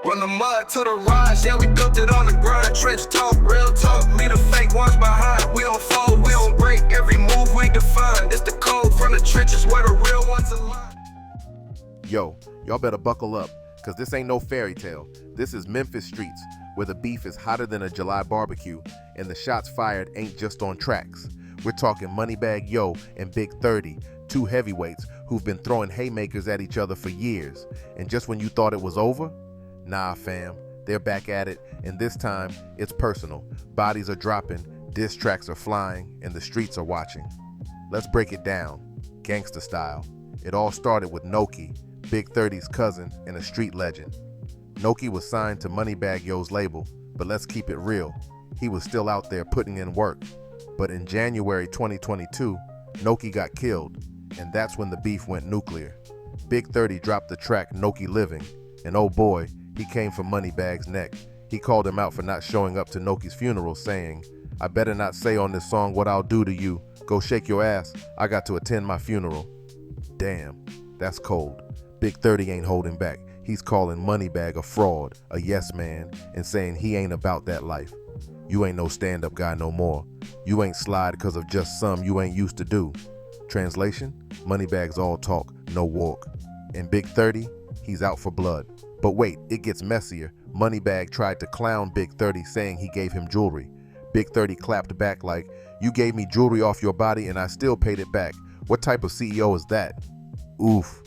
From the mud to the rise, yeah, we built it on the grind. Trench talk, real talk, leave the fake ones behind. We don't fold, we don't break, every move we define. It's the code from the trenches where the real ones align. Yo, y'all better buckle up, cause this ain't no fairy tale. This is Memphis streets, where the beef is hotter than a July barbecue, and the shots fired ain't just on tracks. We're talking Moneybag Yo and Big 30, two heavyweights who've been throwing haymakers at each other for years. And just when you thought it was over, nah fam, they're back at it, and this time it's personal. Bodies are dropping, diss tracks are flying, and the streets are watching. Let's break it down, gangsta style. It all started with Noki, Big 30's cousin and a street legend. Noki was signed to Moneybag Yo's label, but let's keep it real, he was still out there putting in work. But in January 2022, Noki got killed, and that's when the beef went nuclear. Big 30 dropped the track Noki Living, and oh boy, he came for Moneybag's neck. He called him out for not showing up to Noki's funeral, saying, "I better not say on this song what I'll do to you. Go shake your ass, I got to attend my funeral." Damn, that's cold. Big 30 ain't holding back. He's calling Moneybag a fraud, a yes man, and saying he ain't about that life. You ain't no stand-up guy no more. You ain't slide because of just some you ain't used to do. Translation, Moneybag's all talk, no walk. And Big 30, he's out for blood. But wait, it gets messier. Moneybag tried to clown Big 30 saying he gave him jewelry. Big 30 clapped back like, "You gave me jewelry off your body and I still paid it back. What type of CEO is that?" Oof.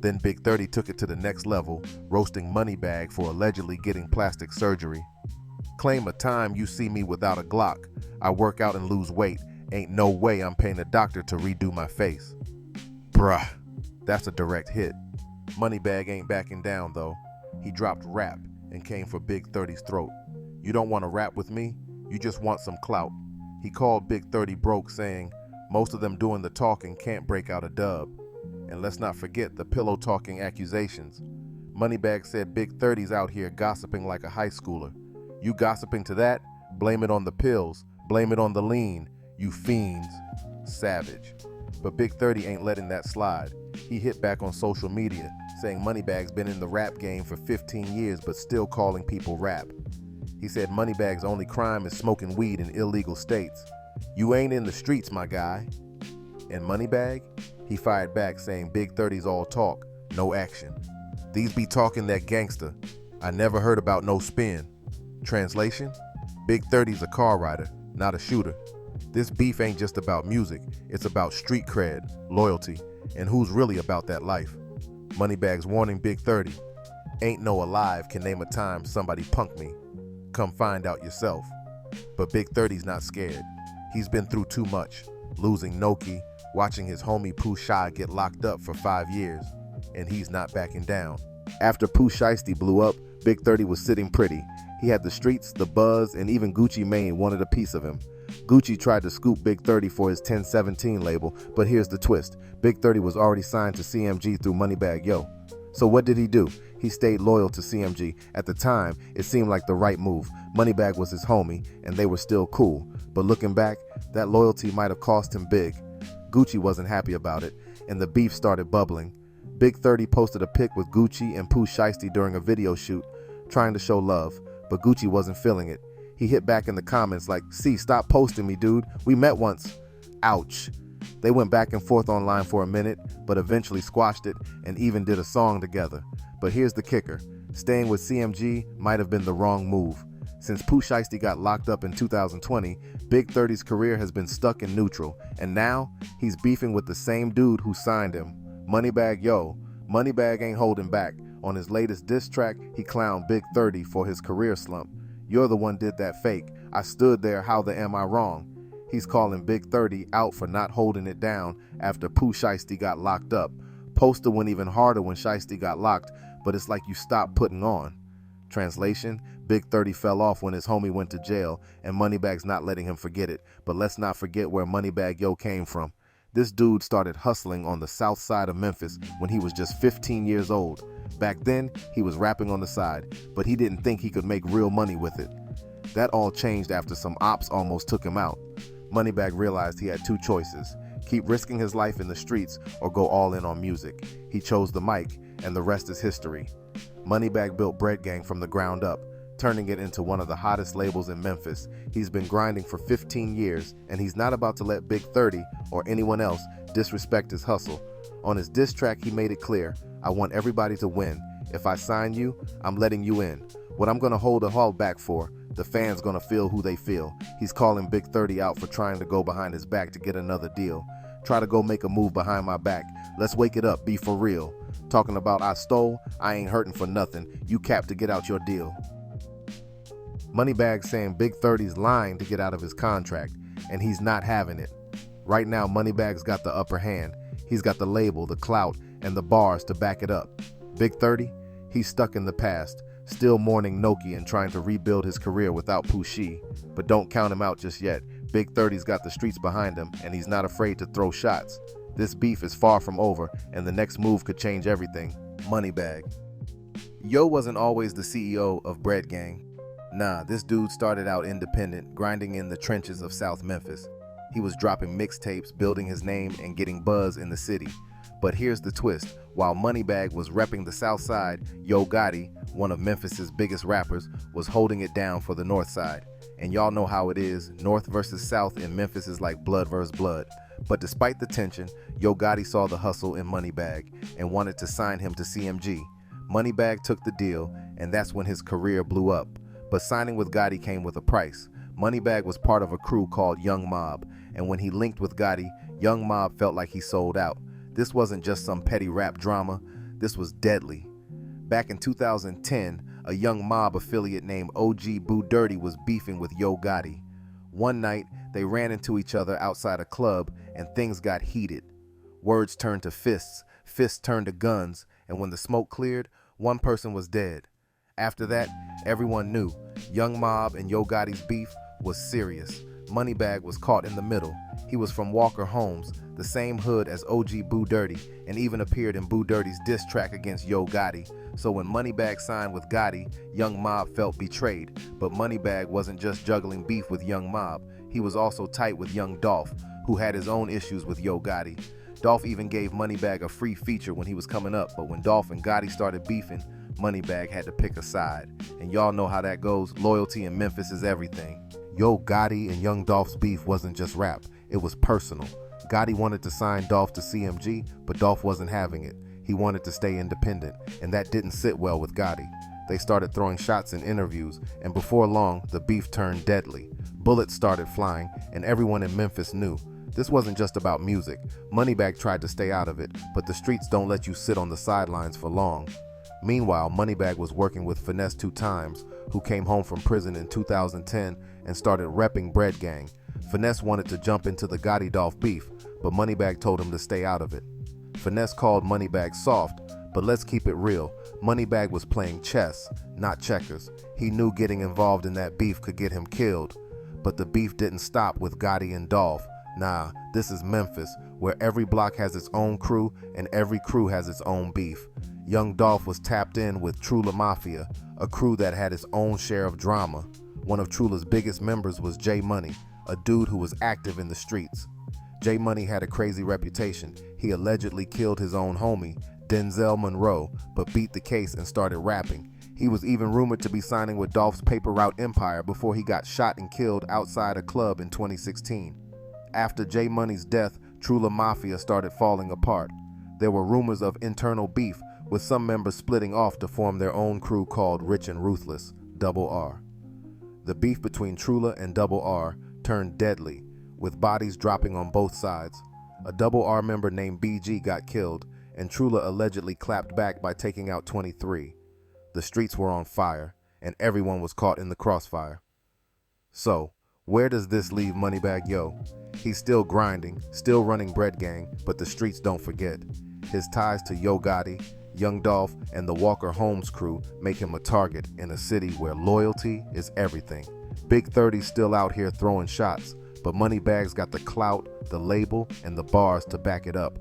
Then Big 30 took it to the next level, roasting Moneybag for allegedly getting plastic surgery. "Claim a time you see me without a Glock. I work out and lose weight. Ain't no way I'm paying a doctor to redo my face." Bruh, that's a direct hit. Moneybag ain't backing down though. He dropped rap and came for Big 30's throat. "You don't want to rap with me? You just want some clout." He called Big 30 broke, saying, "Most of them doing the talking can't break out a dub." And let's not forget the pillow talking accusations. Moneybag said Big 30's out here gossiping like a high schooler. You gossiping to that? Blame it on the pills. Blame it on the lean. You fiends. Savage. But Big 30 ain't letting that slide. He hit back on social media, saying Moneybag's been in the rap game for 15 years but still calling people rap. He said Moneybag's only crime is smoking weed in illegal states. You ain't in the streets, my guy. And Moneybag? He fired back saying Big 30's all talk, no action. These be talking that gangster. I never heard about no spin. Translation? Big 30's a car rider, not a shooter. This beef ain't just about music, it's about street cred, loyalty, and who's really about that life. Moneybag's warning Big 30, "Ain't no alive can name a time somebody punked me. Come find out yourself." But Big 30's not scared. He's been through too much, losing Noki, watching his homie Pooh Shai get locked up for 5 years, and he's not backing down. After Pooh Shiesty blew up, Big 30 was sitting pretty. He had the streets, the buzz, and even Gucci Mane wanted a piece of him. Gucci tried to scoop Big 30 for his 1017 label, but here's the twist. Big 30 was already signed to CMG through Moneybag Yo. So what did he do? He stayed loyal to CMG. At the time, it seemed like the right move. Moneybag was his homie, and they were still cool. But looking back, that loyalty might have cost him big. Gucci wasn't happy about it, and the beef started bubbling. Big 30 posted a pic with Gucci and Pooh Shiesty during a video shoot, trying to show love, but Gucci wasn't feeling it. He hit back in the comments like, "See, stop posting me, dude. We met once." Ouch. They went back and forth online for a minute, but eventually squashed it and even did a song together. But here's the kicker. Staying with CMG might have been the wrong move. Since Pooh Shiesty got locked up in 2020, Big 30's career has been stuck in neutral, and now he's beefing with the same dude who signed him, Moneybag Yo. Moneybag ain't holding back. On his latest diss track, he clowned Big 30 for his career slump. "You're the one did that fake. I stood there, how the am I wrong?" He's calling Big 30 out for not holding it down after Pooh Shiesty got locked up. Poster went even harder when Shiesty got locked, but it's like you stopped putting on. Translation, Big 30 fell off when his homie went to jail, and Moneybag's not letting him forget it. But let's not forget where Moneybag Yo came from. This dude started hustling on the south side of Memphis when he was just 15 years old. Back then, he was rapping on the side, but he didn't think he could make real money with it. That all changed after some ops almost took him out. Moneybag realized he had two choices: keep risking his life in the streets or go all in on music. He chose the mic, and the rest is history. Moneybag built Bread Gang from the ground up, turning it into one of the hottest labels in Memphis. He's been grinding for 15 years, and he's not about to let Big 30 or anyone else disrespect his hustle. On his diss track, he made it clear, "I want everybody to win. If I sign you, I'm letting you in. What I'm gonna hold a hall back for, the fans gonna feel who they feel." He's calling Big 30 out for trying to go behind his back to get another deal. "Try to go make a move behind my back. Let's wake it up, be for real. Talking about I stole, I ain't hurting for nothing. You cap to get out your deal." Moneybag saying Big 30's lying to get out of his contract, and he's not having it. Right now, Moneybag's got the upper hand. He's got the label, the clout, and the bars to back it up. Big 30, he's stuck in the past, still mourning Noki and trying to rebuild his career without Pushi. But don't count him out just yet. Big 30's got the streets behind him, and he's not afraid to throw shots. This beef is far from over, and the next move could change everything. Moneybag. Yo wasn't always the CEO of Bread Gang. Nah, this dude started out independent, grinding in the trenches of South Memphis. He was dropping mixtapes, building his name, and getting buzz in the city. But here's the twist. While Moneybag was repping the South Side, Yo Gotti, one of Memphis's biggest rappers, was holding it down for the North Side. And y'all know how it is, North versus South in Memphis is like blood versus blood. But despite the tension, Yo Gotti saw the hustle in Moneybag and wanted to sign him to CMG. Moneybag took the deal, and that's when his career blew up. But signing with Gotti came with a price. Moneybag was part of a crew called Young Mob, and when he linked with Gotti, Young Mob felt like he sold out. This wasn't just some petty rap drama, this was deadly. Back in 2010, a Young Mob affiliate named OG Boo Dirty was beefing with Yo Gotti. One night, they ran into each other outside a club, and things got heated. Words turned to fists, fists turned to guns, and when the smoke cleared, one person was dead. After that, everyone knew Young Mob and Yo Gotti's beef was serious. Moneybag was caught in the middle. He was from Walker Homes, the same hood as OG Boo Dirty, and even appeared in Boo Dirty's diss track against Yo Gotti. So when Moneybag signed with Gotti, Young Mob felt betrayed. But Moneybag wasn't just juggling beef with Young Mob. He was also tight with young Dolph, who had his own issues with Yo Gotti. Dolph even gave Moneybag a free feature when he was coming up, but when Dolph and Gotti started beefing, Moneybag had to pick a side. And y'all know how that goes. Loyalty in Memphis is everything. Yo Gotti and Young Dolph's beef wasn't just rap, it was personal. Gotti wanted to sign Dolph to CMG, but Dolph wasn't having it. He wanted to stay independent, and that didn't sit well with Gotti. They started throwing shots in interviews, and before long, the beef turned deadly. Bullets started flying, and everyone in Memphis knew. This wasn't just about music. Moneybag tried to stay out of it, but the streets don't let you sit on the sidelines for long. Meanwhile, Moneybag was working with Finesse 2 Times, who came home from prison in 2010 and started repping Bread Gang. Finesse wanted to jump into the Gotti-Dolph beef, but Moneybag told him to stay out of it. Finesse called Moneybag soft, but let's keep it real. Moneybag was playing chess, not checkers. He knew getting involved in that beef could get him killed. But the beef didn't stop with Gotti and Dolph. Nah, this is Memphis, where every block has its own crew and every crew has its own beef. Young Dolph was tapped in with Trula Mafia, a crew that had its own share of drama. One of Trula's biggest members was J Money, a dude who was active in the streets. J Money had a crazy reputation. He allegedly killed his own homie, Denzel Monroe, but beat the case and started rapping. He was even rumored to be signing with Dolph's Paper Route Empire before he got shot and killed outside a club in 2016. After J Money's death, Trula Mafia started falling apart. There were rumors of internal beef, with some members splitting off to form their own crew called Rich and Ruthless, Double R. The beef between Trula and Double R turned deadly, with bodies dropping on both sides. A Double R member named BG got killed, and Trula allegedly clapped back by taking out 23. The streets were on fire, and everyone was caught in the crossfire. So, where does this leave Moneybag Yo? He's still grinding, still running Bread Gang, but the streets don't forget. His ties to Yo Gotti, Young Dolph, and the Walker Homes crew make him a target in a city where loyalty is everything. Big 30's still out here throwing shots, but Moneybag's got the clout, the label, and the bars to back it up.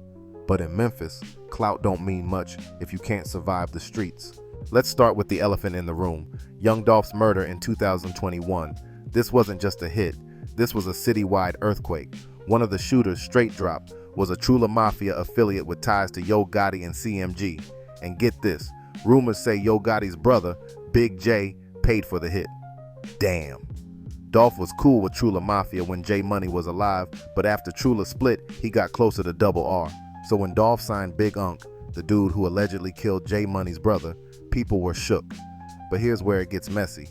But in Memphis, clout don't mean much if you can't survive the streets. Let's start with the elephant in the room, Young Dolph's murder in 2021. This wasn't just a hit, this was a citywide earthquake. One of the shooters, Straight Drop, was a Trula Mafia affiliate with ties to Yo Gotti and CMG. And get this, Rumors say Yo Gotti's brother, Big J, paid for the hit. Damn. Dolph was cool with Trula Mafia when J Money was alive, but after Trula split, he got closer to Double R. So when Dolph signed Big Unk, the dude who allegedly killed J Money's brother, people were shook. But here's where it gets messy.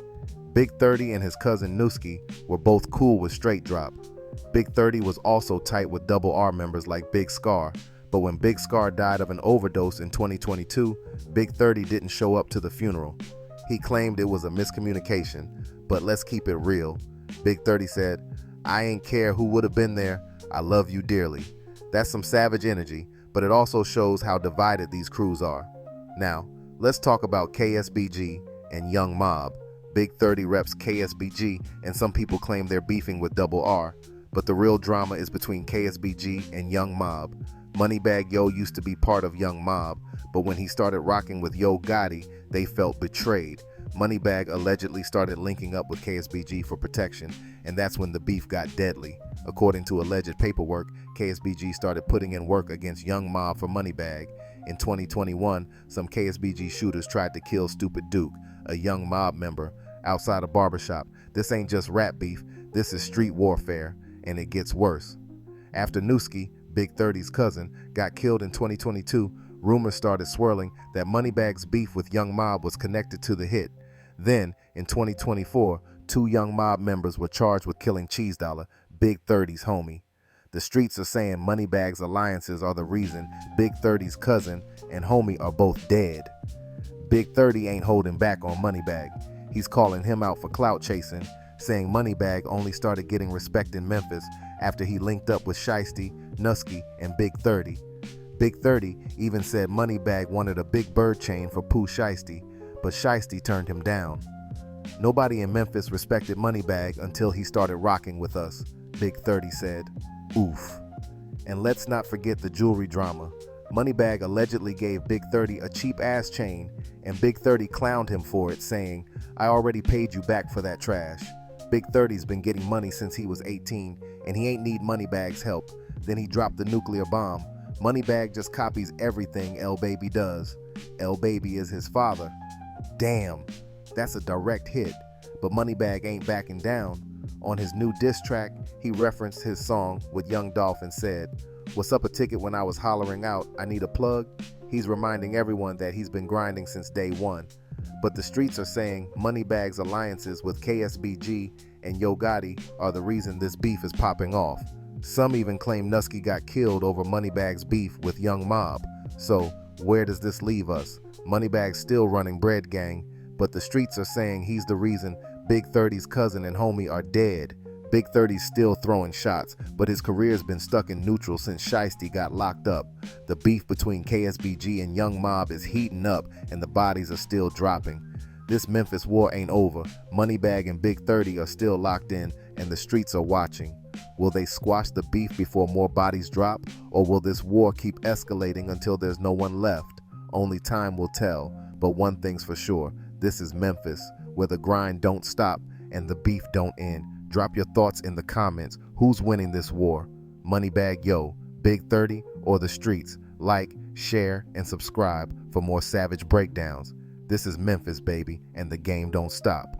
Big 30 and his cousin Newski were both cool with Straight Drop. Big 30 was also tight with Double R members like Big Scar, but when Big Scar died of an overdose in 2022, Big 30 didn't show up to the funeral. He claimed it was a miscommunication, but let's keep it real. Big 30 said, "I ain't care who would have been there, I love you dearly." That's some savage energy, but it also shows how divided these crews are. Now, let's talk about KSBG and Young Mob. Big 30 reps KSBG, and some people claim they're beefing with Double R, but the real drama is between KSBG and Young Mob. Moneybag Yo used to be part of Young Mob, but when he started rocking with Yo Gotti, they felt betrayed. Moneybag allegedly started linking up with KSBG for protection, and that's when the beef got deadly. According to alleged paperwork, KSBG started putting in work against Young Mob for Moneybag. In 2021, some KSBG shooters tried to kill Stupid Duke, a Young Mob member, outside a barbershop. This ain't just rap beef, this is street warfare, and it gets worse. After Newski, Big 30's cousin, got killed in 2022, rumors started swirling that Moneybag's beef with Young Mob was connected to the hit. Then, in 2024, 2 Young Mob members were charged with killing Cheese Dollar, Big 30's homie. The streets are saying Moneybag's alliances are the reason Big 30's cousin and homie are both dead. Big 30 ain't holding back on Moneybag. He's calling him out for clout chasing, saying Moneybag only started getting respect in Memphis after he linked up with Shiesty, Nusky, and Big 30. Big 30 even said Moneybag wanted a big bird chain for Pooh Shiesty, but Shiesty turned him down. Nobody in Memphis respected Moneybag until he started rocking with us, Big 30 said. Oof. And let's not forget the jewelry drama. Moneybag allegedly gave Big 30 a cheap ass chain, and Big 30 clowned him for it, saying, "I already paid you back for that trash." Big 30's been getting money since he was 18, and he ain't need Moneybag's help. Then he dropped the nuclear bomb. Moneybag just copies everything L Baby does. L Baby is his father. Damn, that's a direct hit, but Moneybag ain't backing down. On his new diss track, he referenced his song with Young Dolph and said, "What's up a ticket when I was hollering out, I need a plug?" He's reminding everyone that he's been grinding since day one. But the streets are saying Moneybag's alliances with KSBG and Yo Gotti are the reason this beef is popping off. Some even claim Nusky got killed over Moneybag's beef with Young Mob. So where does this leave us? Moneybag's still running Bread Gang, but the streets are saying he's the reason Big 30's cousin and homie are dead. Big 30's still throwing shots, but his career's been stuck in neutral since Shiesty got locked up. The beef between KSBG and Young Mob is heating up, and the bodies are still dropping. This Memphis war ain't over. Moneybag and Big 30 are still locked in, and the streets are watching. Will they squash the beef before more bodies drop, or will this war keep escalating until there's no one left? Only time will tell, but one thing's for sure, this is Memphis, where the grind don't stop and the beef don't end. Drop your thoughts in the comments. Who's winning this war? Moneybag Yo, Big 30, or the streets? Like, share, and subscribe for more savage breakdowns. This is Memphis, baby, and the game don't stop.